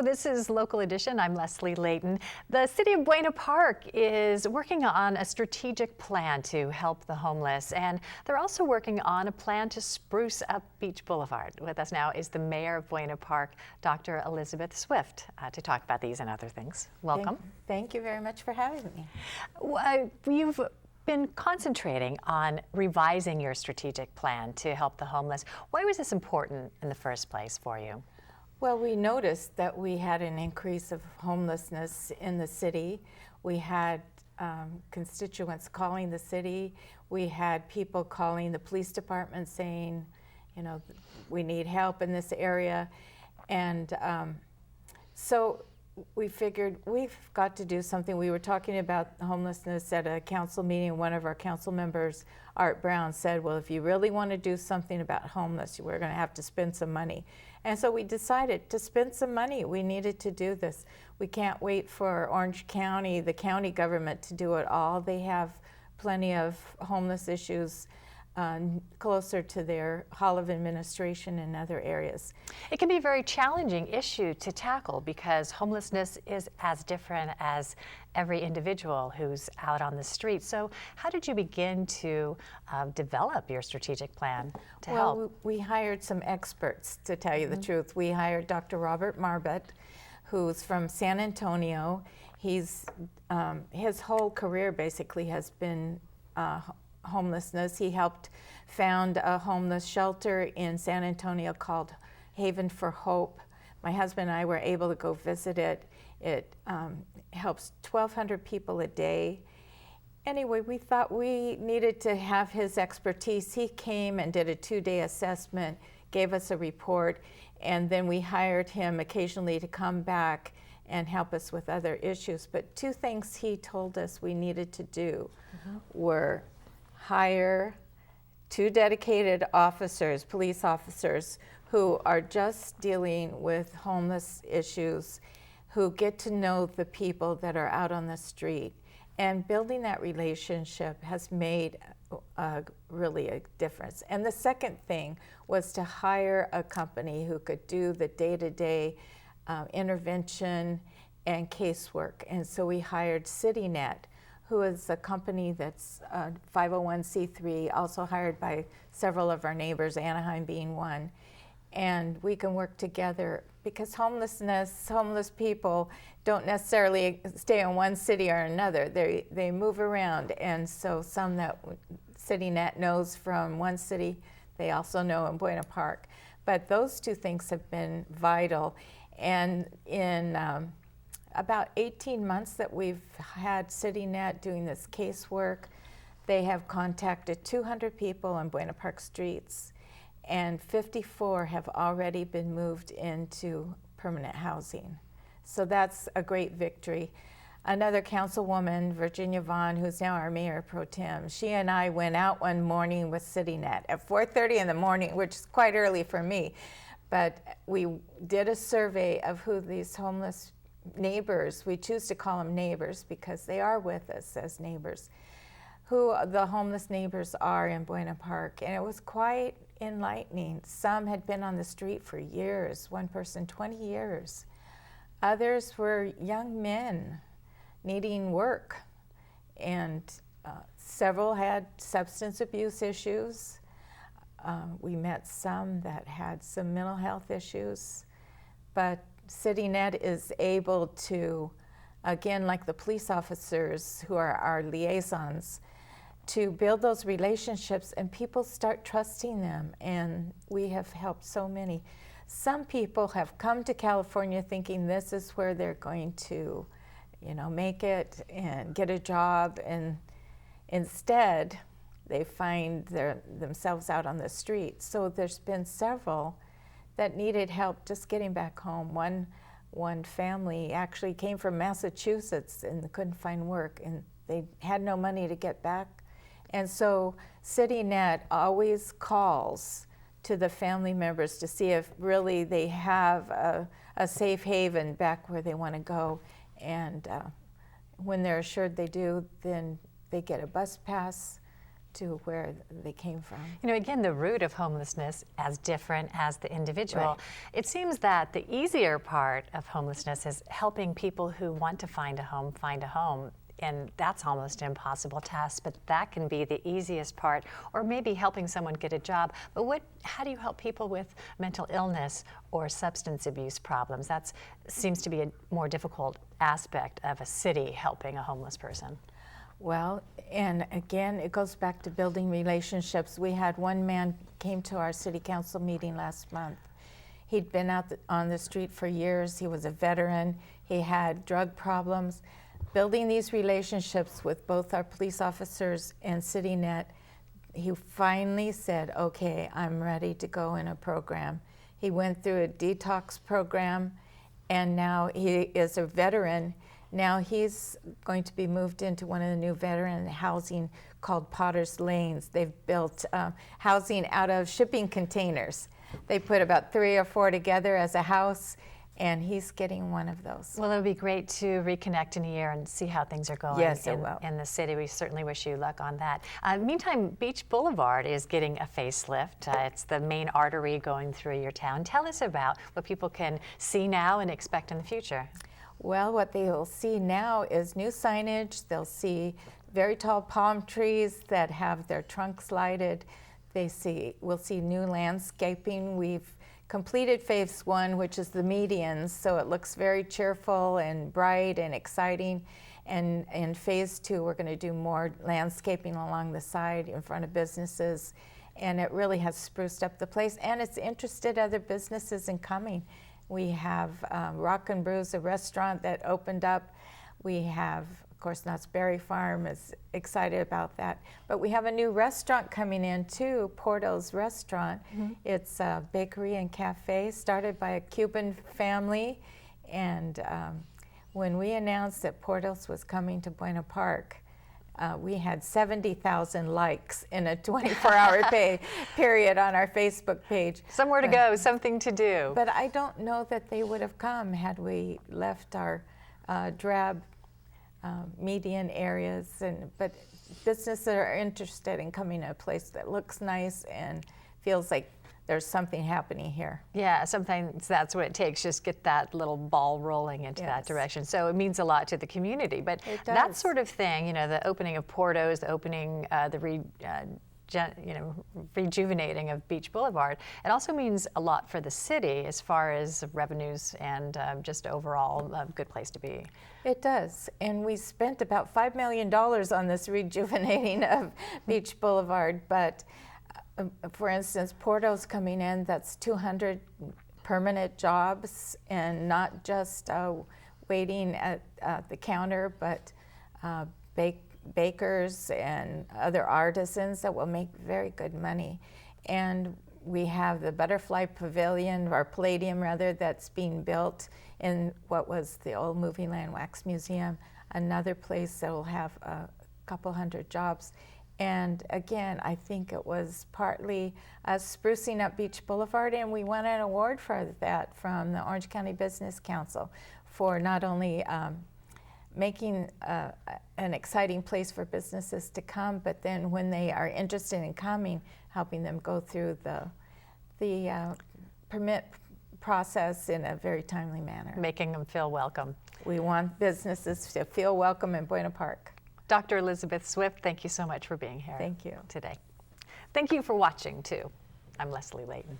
Hello, this is Local Edition. I'm Leslie Leyton. The City of Buena Park is working on a strategic plan to help the homeless, and they're also working on a plan to spruce up Beach Boulevard. With us now is the Mayor of Buena Park, Dr. Elizabeth Swift, to talk about these and other things. Welcome. Thank you very much for having me. You've been concentrating on revising your strategic plan to help the homeless. Why was this important in the first place for you? Well, we noticed that we had an increase of homelessness in the city. We had constituents calling the city. We had people calling the police department saying, you know, we need help in this area. And so we figured we've got to do something. We were talking about homelessness at a council meeting. One of our council members, Art Brown, said, well, if you really want to do something about homeless, we're going to have to spend some money. And so we decided to spend some money. We needed to do this. We can't wait for Orange County, the county government, to do it all. They have plenty of homeless issues closer to their Hall of Administration and other areas. It can be a very challenging issue to tackle because homelessness is as different as every individual who's out on the street. So how did you begin to develop your strategic plan to help? Well, we hired some experts, to tell you the truth. We hired Dr. Robert Marbut, who's from San Antonio. He's his whole career basically has been homelessness. He helped found a homeless shelter in San Antonio called Haven for Hope. My husband and I were able to go visit it. It helps 1,200 people a day. Anyway, we thought we needed to have his expertise. He came and did a 2-day assessment, gave us a report, and then we hired him occasionally to come back and help us with other issues. But 2 things he told us we needed to do were hire 2 dedicated officers, police officers, who are just dealing with homeless issues, who get to know the people that are out on the street. And building that relationship has made really a difference. And the second thing was to hire a company who could do the day-to-day intervention and casework. And so we hired CityNet, who is a company that's 501c3, also hired by several of our neighbors, Anaheim being one. And we can work together because homeless people don't necessarily stay in one city or another. They move around, and so some that CityNet knows from one city, they also know in Buena Park. But those 2 things have been vital. And in about 18 months that we've had CityNet doing this casework, they have contacted 200 people on Buena Park streets, and 54 have already been moved into permanent housing. So that's a great victory. Another councilwoman, Virginia Vaughn, who's now our mayor pro tem, she and I went out one morning with CityNet at 4:30 in the morning, which is quite early for me, but we did a survey of who these homeless neighbors, we choose to call them neighbors because they are with us as neighbors, who the homeless neighbors are in Buena Park. And it was quite enlightening. Some had been on the street for years, one person 20 years. Others were young men needing work, and several had substance abuse issues. We met some that had some mental health issues, but CityNet is able to, again, like the police officers who are our liaisons, to build those relationships and people start trusting them, and we have helped so many. Some people have come to California thinking this is where they're going to, you know, make it and get a job, and instead they find themselves out on the street. So there's been several that needed help just getting back home. One family actually came from Massachusetts and couldn't find work, and they had no money to get back. And so CityNet always calls to the family members to see if really they have a safe haven back where they want to go. And when they're assured they do, then they get a bus pass to where they came from. You know, again, the root of homelessness, as different as the individual. Right. It seems that the easier part of homelessness is helping people who want to find a home find a home. And that's almost an impossible task, but that can be the easiest part, or maybe helping someone get a job. But how do you help people with mental illness or substance abuse problems? That seems to be a more difficult aspect of a city helping a homeless person. Well, and again, it goes back to building relationships. We had one man came to our city council meeting last month. He'd been out on the street for years. He was a veteran. He had drug problems. Building these relationships with both our police officers and CityNet, he finally said, okay, I'm ready to go in a program. He went through a detox program, and now he is a veteran. Now he's going to be moved into one of the new veteran housing called Potter's Lanes. They've built housing out of shipping containers. They put about 3 or 4 together as a house, and he's getting one of those. Well, it'll be great to reconnect in a year and see how things are going in the city. We certainly wish you luck on that. Meantime, Beach Boulevard is getting a facelift. It's the main artery going through your town. Tell us about what people can see now and expect in the future. Well, what they will see now is new signage. They'll see very tall palm trees that have their trunks lighted. We'll see new landscaping. We've completed phase 1, which is the medians, so it looks very cheerful and bright and exciting. And in phase 2, we're going to do more landscaping along the side in front of businesses, and it really has spruced up the place, and it's interested other businesses in coming. We have Rock and Brews, a restaurant that opened up. We have, of course, Knott's Berry Farm is excited about that. But we have a new restaurant coming in too, Porto's Restaurant. Mm-hmm. It's a bakery and cafe started by a Cuban family. And when we announced that Porto's was coming to Buena Park, we had 70,000 likes in a 24-hour period on our Facebook page. Somewhere to go, something to do. But I don't know that they would have come had we left our drab median areas. But businesses are interested in coming to a place that looks nice and feels like there's something happening here. Yeah, sometimes that's what it takes, just get that little ball rolling into that direction. So it means a lot to the community. But that sort of thing, you know, the opening of Porto's, the opening, rejuvenating of Beach Boulevard, it also means a lot for the city as far as revenues and just overall a good place to be. It does, and we spent about $5 million on this rejuvenating of Beach Boulevard, but for instance, Porto's coming in, that's 200 permanent jobs, and not just waiting at the counter, but bakers and other artisans that will make very good money. And we have the Butterfly Pavilion, or Palladium rather, that's being built in what was the old Movie Land Wax Museum, another place that will have a couple hundred jobs. And again, I think it was partly us sprucing up Beach Boulevard, and we won an award for that from the Orange County Business Council for not only making an exciting place for businesses to come, but then when they are interested in coming, helping them go through the permit process in a very timely manner. Making them feel welcome. We want businesses to feel welcome in Buena Park. Dr. Elizabeth Swift, thank you so much for being here Thank you. today. Thank you for watching, too. I'm Leslie Leyton.